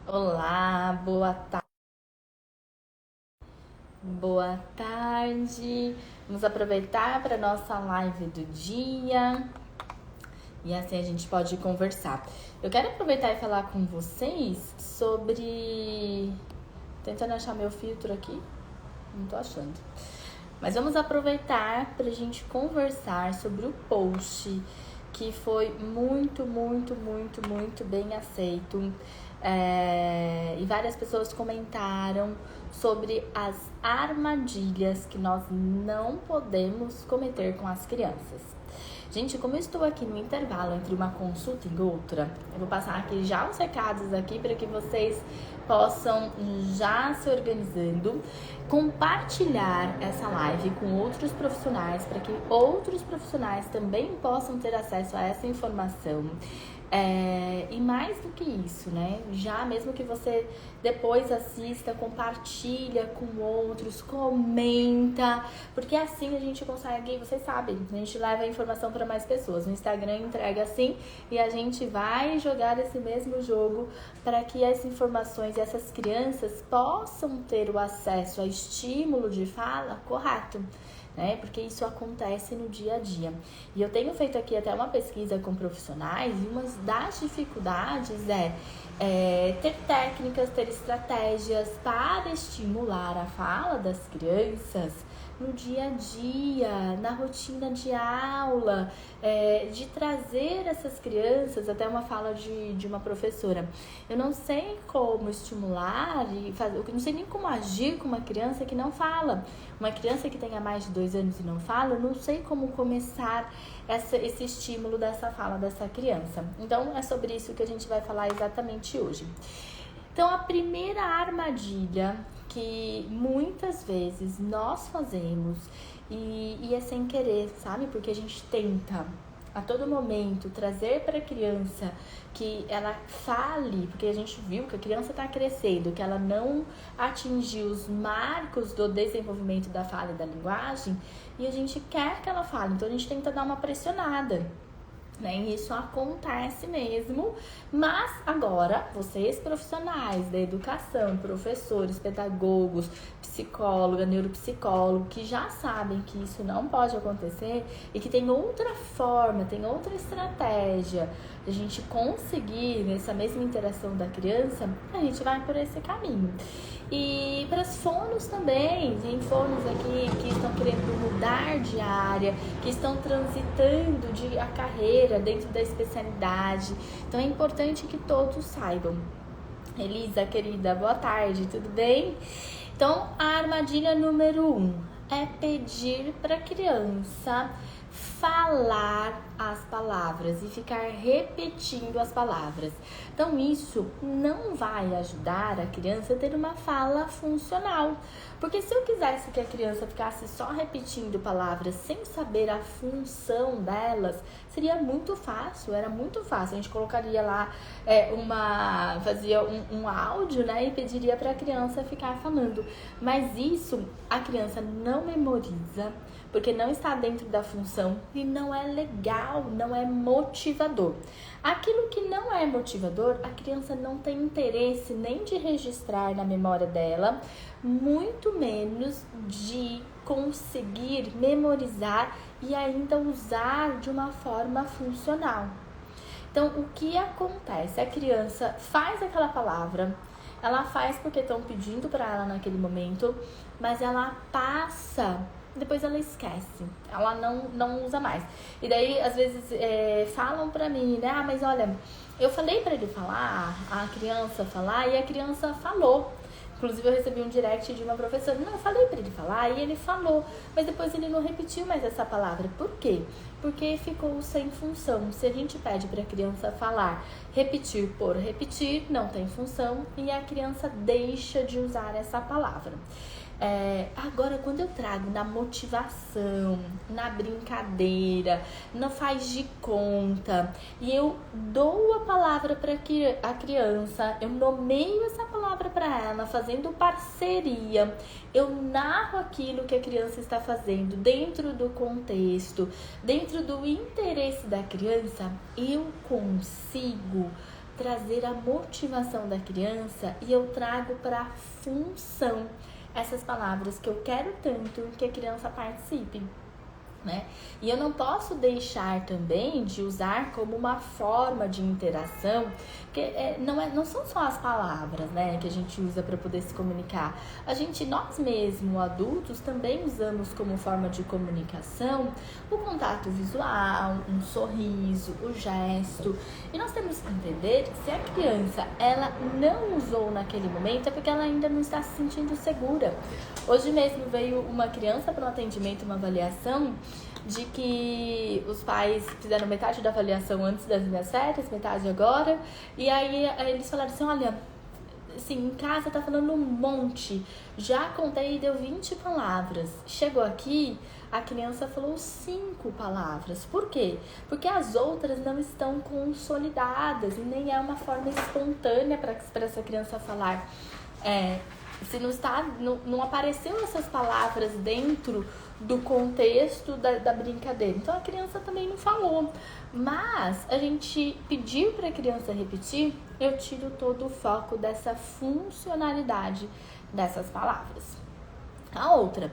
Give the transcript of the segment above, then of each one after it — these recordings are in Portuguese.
Olá, boa tarde. Boa tarde. Vamos aproveitar para nossa live do dia e assim a gente pode conversar. Eu quero aproveitar e falar com vocês sobre. Tentando achar meu filtro aqui, não tô achando. Mas vamos aproveitar para a gente conversar sobre o post que foi muito bem aceito. E várias pessoas comentaram sobre as armadilhas que nós não podemos cometer com as crianças. Gente, como eu estou aqui no intervalo entre uma consulta e outra, eu vou passar aqui já os recados aqui para que vocês possam já se organizando, compartilhar essa live com outros profissionais para que outros profissionais também possam ter acesso a essa informação. E mais do que isso, né? Já mesmo que você depois assista, compartilha com outros, comenta, porque assim a gente consegue, vocês sabem, a gente leva a informação para mais pessoas. O Instagram entrega assim e a gente vai jogar esse mesmo jogo para que as informações e essas crianças possam ter o acesso a estímulo de fala correto. Porque isso acontece no dia a dia. E eu tenho feito aqui até uma pesquisa com profissionais e uma das dificuldades é ter técnicas, ter estratégias para estimular a fala das crianças no dia a dia, na rotina de aula, de trazer essas crianças, até uma fala de uma professora. Eu não sei como estimular e fazer, eu não sei nem como agir com uma criança que não fala. Uma criança que tenha mais de 2 anos e não fala, eu não sei como começar esse estímulo dessa fala dessa criança. Então, é sobre isso que a gente vai falar exatamente hoje. Então, a primeira armadilha que muitas vezes nós fazemos e é sem querer, sabe? Porque a gente tenta a todo momento trazer para a criança que ela fale, porque a gente viu que a criança está crescendo, que ela não atingiu os marcos do desenvolvimento da fala e da linguagem, e a gente quer que ela fale, então a gente tenta dar uma pressionada. E isso acontece mesmo, mas agora vocês profissionais da educação, professores, pedagogos, psicóloga, neuropsicólogo, que já sabem que isso não pode acontecer e que tem outra forma, tem outra estratégia de a gente conseguir nessa mesma interação da criança, a gente vai por esse caminho. E para os fonos também, tem fonos aqui que estão querendo mudar de área, que estão transitando a carreira dentro da especialidade. Então é importante que todos saibam. Elisa, querida, boa tarde, tudo bem? Então a armadilha número 1 é pedir para a criança falar as palavras e ficar repetindo as palavras. Então isso não vai ajudar a criança a ter uma fala funcional. Porque se eu quisesse que a criança ficasse só repetindo palavras sem saber a função delas, seria muito fácil, era muito fácil. A gente colocaria lá fazia um áudio, e pediria para a criança ficar falando. Mas isso a criança não memoriza, porque não está dentro da função e não é legal, não é motivador. Aquilo que não é motivador, a criança não tem interesse nem de registrar na memória dela, muito menos de conseguir memorizar e ainda usar de uma forma funcional. Então, o que acontece? A criança faz aquela palavra, ela faz porque estão pedindo para ela naquele momento, mas ela passa, depois ela esquece, ela não usa mais. E daí, às vezes, falam pra mim, mas olha, eu falei pra ele falar, a criança falar, e a criança falou. Inclusive, eu recebi um direct de uma professora, eu falei pra ele falar, e ele falou, mas depois ele não repetiu mais essa palavra. Por quê? Porque ficou sem função. Se a gente pede pra criança falar, repetir por repetir, não tem função, e a criança deixa de usar essa palavra. Agora, quando eu trago na motivação, na brincadeira, não faz de conta, e eu dou a palavra para a criança, eu nomeio essa palavra para ela, fazendo parceria, eu narro aquilo que a criança está fazendo dentro do contexto, dentro do interesse da criança, eu consigo trazer a motivação da criança e eu trago para a função essas palavras que eu quero tanto que a criança participe. Né? E eu não posso deixar também de usar como uma forma de interação, porque não são só as palavras, né, que a gente usa para poder se comunicar. Nós mesmos, adultos, também usamos como forma de comunicação o contato visual, um sorriso, o gesto. E nós temos que entender que se a criança ela não usou naquele momento, é porque ela ainda não está se sentindo segura. Hoje mesmo veio uma criança para um atendimento, uma avaliação, de que os pais fizeram metade da avaliação antes das minhas férias, metade agora, e aí eles falaram assim, olha, assim, em casa tá falando um monte, já contei e deu 20 palavras, chegou aqui, a criança falou 5 palavras, por quê? Porque as outras não estão consolidadas e nem é uma forma espontânea para essa criança falar, se não apareceu essas palavras dentro do contexto da brincadeira. Então a criança também não falou. Mas a gente pediu para a criança repetir, eu tiro todo o foco dessa funcionalidade dessas palavras. A outra,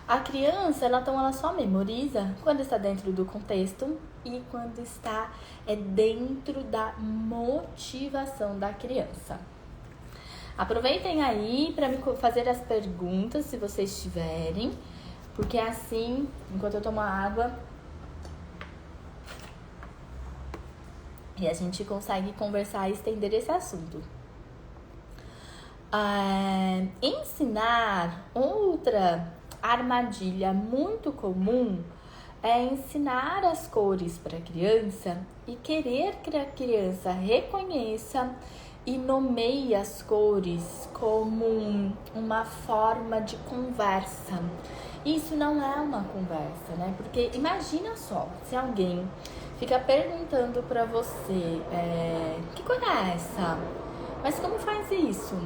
a criança, ela só memoriza quando está dentro do contexto e quando está dentro da motivação da criança. Aproveitem aí para me fazer as perguntas, se vocês tiverem, porque assim, enquanto eu tomo água, e a gente consegue conversar e estender esse assunto. Ensinar, outra armadilha muito comum é ensinar as cores para a criança e querer que a criança reconheça e nomeie as cores como uma forma de conversa. Isso não é uma conversa, né? Porque imagina só, se alguém fica perguntando para você, que cor é essa? Mas como faz isso?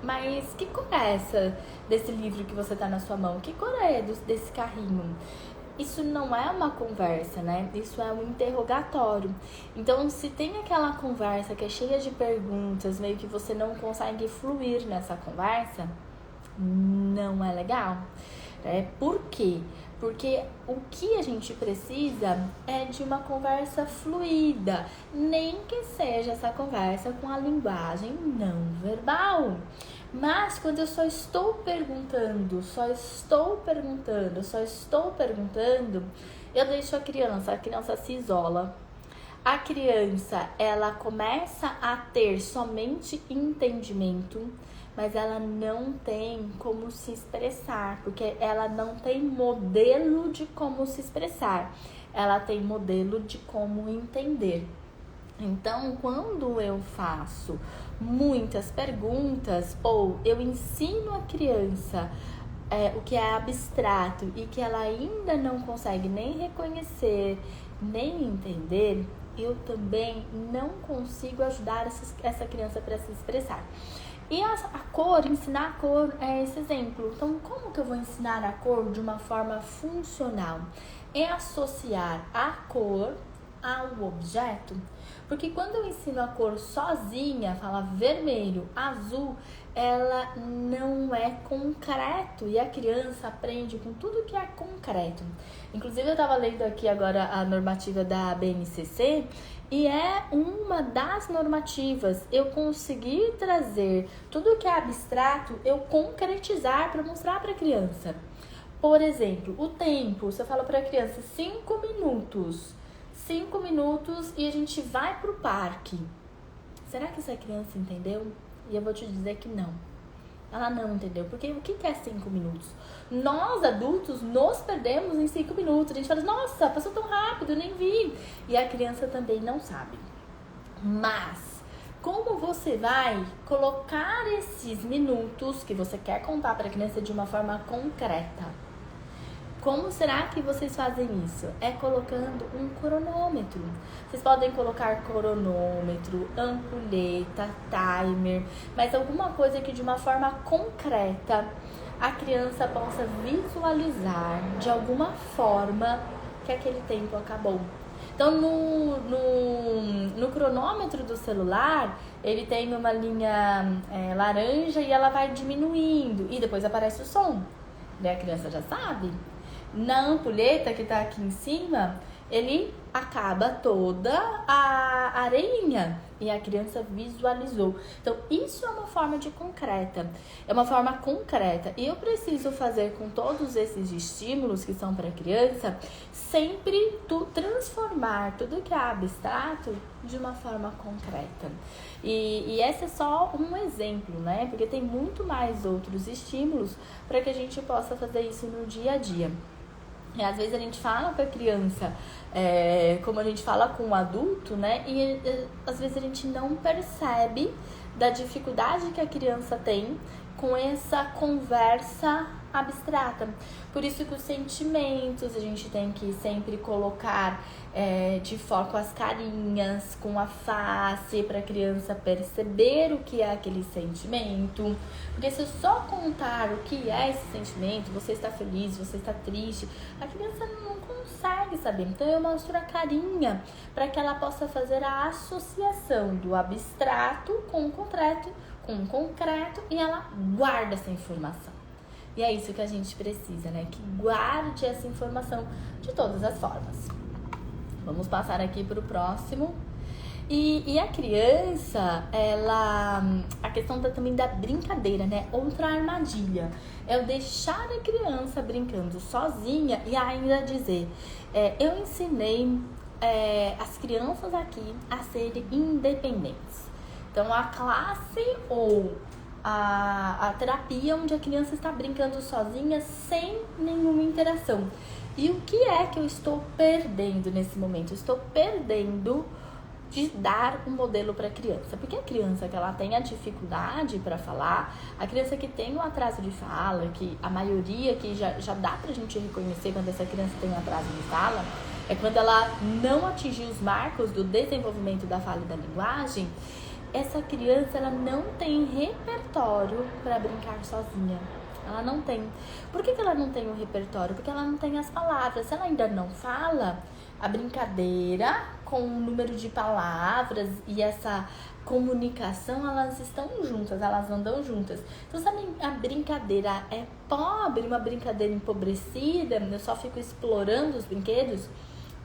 Mas que cor é essa desse livro que você tá na sua mão? Que cor é desse carrinho? Isso não é uma conversa, né? Isso é um interrogatório. Então, se tem aquela conversa que é cheia de perguntas, meio que você não consegue fluir nessa conversa, não é legal. Por quê? Porque o que a gente precisa é de uma conversa fluida, nem que seja essa conversa com a linguagem não verbal. Mas quando eu só estou perguntando, eu deixo a criança se isola. A criança, ela começa a ter somente entendimento, mas ela não tem como se expressar, porque ela não tem modelo de como se expressar, ela tem modelo de como entender. Então, quando eu faço muitas perguntas ou eu ensino a criança o que é abstrato e que ela ainda não consegue nem reconhecer, nem entender, eu também não consigo ajudar essa criança para se expressar. E a cor, ensinar a cor é esse exemplo. Então, como que eu vou ensinar a cor de uma forma funcional? É associar a cor ao objeto. Porque quando eu ensino a cor sozinha, fala vermelho, azul, ela não é concreto. E a criança aprende com tudo que é concreto. Inclusive, eu estava lendo aqui agora a normativa da BNCC, e é uma das normativas, eu conseguir trazer tudo que é abstrato, eu concretizar para mostrar para a criança. Por exemplo, o tempo, você fala para a criança 5 minutos e a gente vai pro parque. Será que essa criança entendeu? E eu vou te dizer que não. Ela não entendeu, porque o que é 5 minutos? Nós, adultos, nos perdemos em 5 minutos. A gente fala, nossa, passou tão rápido, eu nem vi. E a criança também não sabe. Mas, como você vai colocar esses minutos que você quer contar para a criança de uma forma concreta? Como será que vocês fazem isso? É colocando um cronômetro. Vocês podem colocar cronômetro, ampulheta, timer, mas alguma coisa que de uma forma concreta a criança possa visualizar de alguma forma que aquele tempo acabou. Então, no cronômetro do celular, ele tem uma linha laranja e ela vai diminuindo. E depois aparece o som. Daí a criança já sabe. Na ampulheta que tá aqui em cima, ele acaba toda a areinha e a criança visualizou. Então, isso é uma forma concreta. É uma forma concreta. E eu preciso fazer com todos esses estímulos que são para a criança, sempre transformar tudo que é abstrato de uma forma concreta. E esse é só um exemplo, né? Porque tem muito mais outros estímulos para que a gente possa fazer isso no dia a dia. E às vezes a gente fala com a criança, como a gente fala com o adulto, né? E às vezes a gente não percebe da dificuldade que a criança tem com essa conversa abstrata. Por isso que os sentimentos a gente tem que sempre colocar de foco as carinhas, com a face, para a criança perceber o que é aquele sentimento. Porque se eu só contar o que é esse sentimento, você está feliz, você está triste, a criança não consegue saber. Então eu mostro a carinha para que ela possa fazer a associação do abstrato com o concreto e ela guarda essa informação. E é isso que a gente precisa, né? Que guarde essa informação de todas as formas. Vamos passar aqui para o próximo. E a criança, a questão também da brincadeira, né? Outra armadilha é o deixar a criança brincando sozinha e ainda dizer, eu ensinei as crianças aqui a serem independentes. Então, a classe ou a terapia onde a criança está brincando sozinha sem nenhuma interação. E o que é que eu estou perdendo nesse momento? Eu estou perdendo de dar um modelo para a criança. Porque a criança que ela tem a dificuldade para falar, a criança que tem um atraso de fala, que a maioria que já dá para a gente reconhecer quando essa criança tem um atraso de fala, é quando ela não atingiu os marcos do desenvolvimento da fala e da linguagem. Essa criança, ela não tem repertório para brincar sozinha. Ela não tem. Por que ela não tem o repertório? Porque ela não tem as palavras. Se ela ainda não fala, a brincadeira com o número de palavras e essa comunicação, elas estão juntas, elas andam juntas. Então, se a brincadeira é pobre, uma brincadeira empobrecida, eu só fico explorando os brinquedos,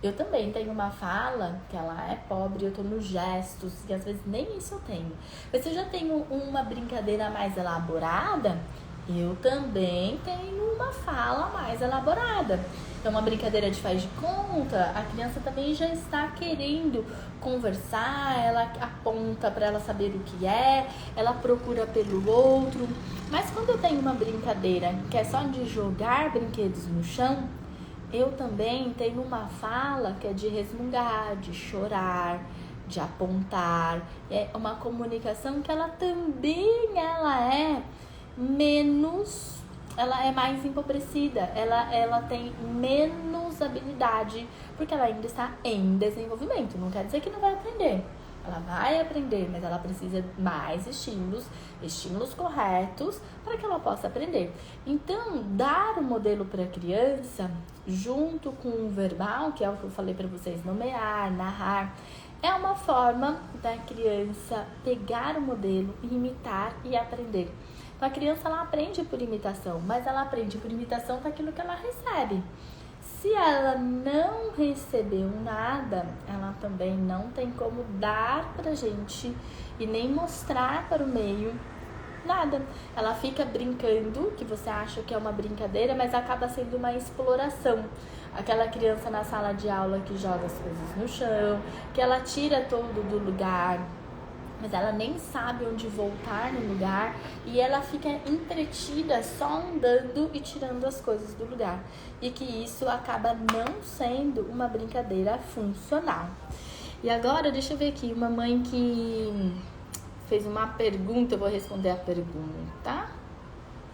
eu também tenho uma fala que ela é pobre, eu tô nos gestos, e às vezes nem isso eu tenho. Mas se eu já tenho uma brincadeira mais elaborada, eu também tenho uma fala mais elaborada. Então, uma brincadeira de faz de conta, a criança também já está querendo conversar, ela aponta para ela saber o que é, ela procura pelo outro. Mas quando eu tenho uma brincadeira que é só de jogar brinquedos no chão, eu também tenho uma fala que é de resmungar, de chorar, de apontar. É uma comunicação que ela também é menos, ela é mais empobrecida, ela tem menos habilidade, porque ela ainda está em desenvolvimento. Não quer dizer que não vai aprender. Ela vai aprender, mas ela precisa de mais estímulos corretos para que ela possa aprender. Então, dar o modelo para a criança, junto com o verbal, que é o que eu falei para vocês, nomear, narrar, é uma forma da criança pegar o modelo, imitar e aprender. Então, a criança, ela aprende por imitação, mas ela aprende por imitação daquilo que ela recebe. Se ela não recebeu nada, ela também não tem como dar pra gente e nem mostrar para o meio nada. Ela fica brincando, que você acha que é uma brincadeira, mas acaba sendo uma exploração. Aquela criança na sala de aula que joga as coisas no chão, que ela tira todo do lugar, mas ela nem sabe onde voltar no lugar e ela fica entretida só andando e tirando as coisas do lugar. E que isso acaba não sendo uma brincadeira funcional. E agora, deixa eu ver aqui, uma mãe que fez uma pergunta, eu vou responder a pergunta.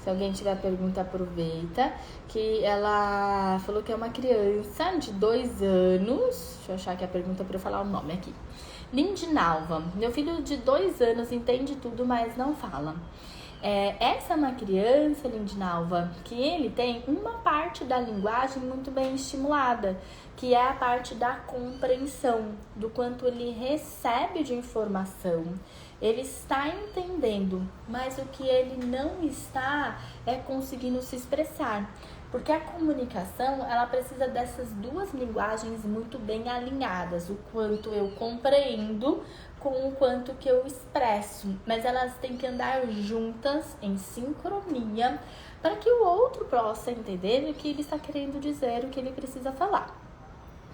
Se alguém tiver pergunta, aproveita. Que ela falou que é uma criança de 2 anos. Deixa eu achar aqui a pergunta para eu falar o nome aqui. Lindinalva, meu filho de 2 anos entende tudo, mas não fala. Essa é uma criança, Lindinalva, que ele tem uma parte da linguagem muito bem estimulada, que é a parte da compreensão, do quanto ele recebe de informação. Ele está entendendo, mas o que ele não está é conseguindo se expressar. Porque a comunicação, ela precisa dessas duas linguagens muito bem alinhadas, o quanto eu compreendo com o quanto que eu expresso, mas elas têm que andar juntas em sincronia para que o outro possa entender o que ele está querendo dizer, o que ele precisa falar.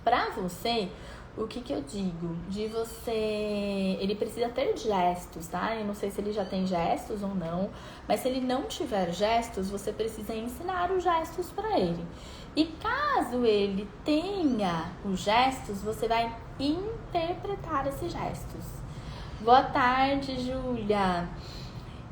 Para você, o que eu digo? De você... Ele precisa ter gestos, tá? Eu não sei se ele já tem gestos ou não, mas se ele não tiver gestos, você precisa ensinar os gestos para ele. E caso ele tenha os gestos, você vai interpretar esses gestos. Boa tarde, Júlia!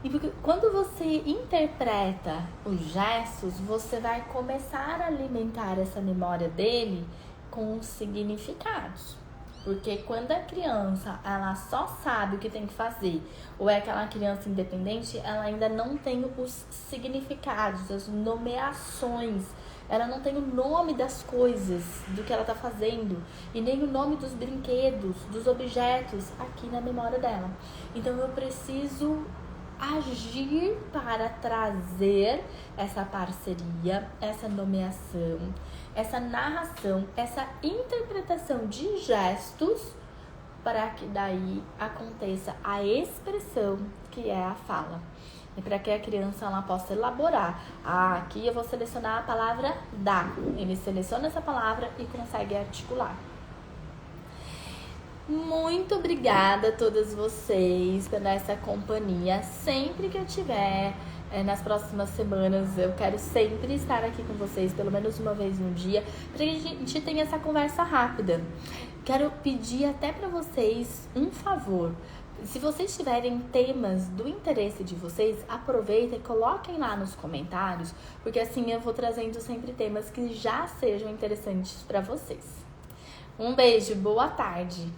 E quando você interpreta os gestos, você vai começar a alimentar essa memória dele com significados. Porque quando a criança, ela só sabe o que tem que fazer, ou é aquela criança independente, ela ainda não tem os significados, as nomeações. Ela não tem o nome das coisas, do que ela tá fazendo, e nem o nome dos brinquedos, dos objetos aqui na memória dela. Então eu preciso agir para trazer essa parceria, essa nomeação, essa narração, essa interpretação de gestos para que daí aconteça a expressão que é a fala. E para que a criança ela possa elaborar. Aqui eu vou selecionar a palavra dá. Ele seleciona essa palavra e consegue articular. Muito obrigada a todas vocês pela essa companhia. Sempre que eu tiver nas próximas semanas, eu quero sempre estar aqui com vocês, pelo menos uma vez no dia, para que a gente tenha essa conversa rápida. Quero pedir até para vocês um favor. Se vocês tiverem temas do interesse de vocês, aproveitem e coloquem lá nos comentários, porque assim eu vou trazendo sempre temas que já sejam interessantes para vocês. Um beijo, boa tarde!